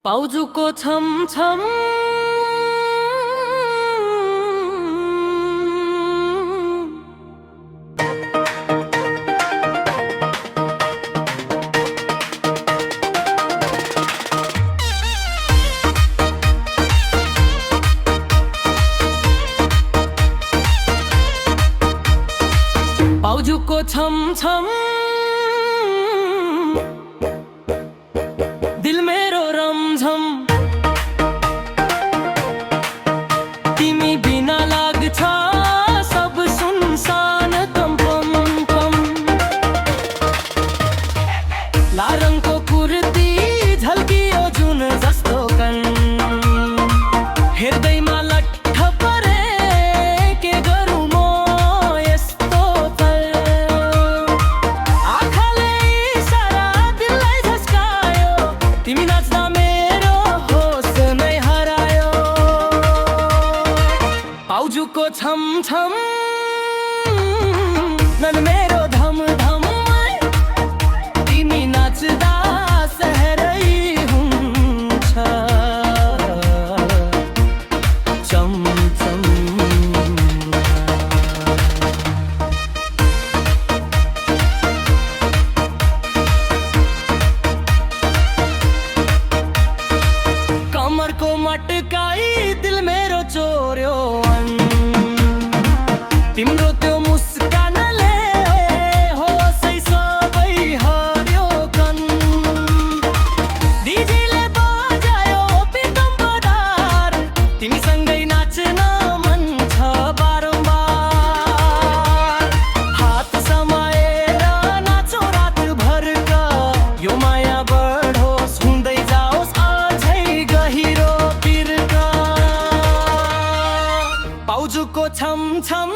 पाउजुको छम छम पाउजुको छम छम दिल मेरो रमझम तिमी बिना लाग्छ सब सुनसान कम्पम कम लारङको कुर्ती झल्कियो जुन जस्तो कन हेर्दैमा लट्ठ परे के गरौँ म यस्तो पल आँखाले इसारा दिललाई झस्कायो तिमी नाच्दा मेरो होस नै हरायो पाउजुको छम छम नन मेरो धम धम तिमी नाच्दा सहरै हुन्छ चम चम कमरको मटकाई दिल मेरो चोर्यो तिम्रो त्यो मुस्कानले होसै सबै हर्यो कन डिजेले बजायो पितम बदार तिमीसँगै नाच्न मन छ बारम्बार हात समाएर नाचो रातभरका यो माया बढोस् हुँदै जाओस् अझै गहिरो पिरका पाउजुको छम छम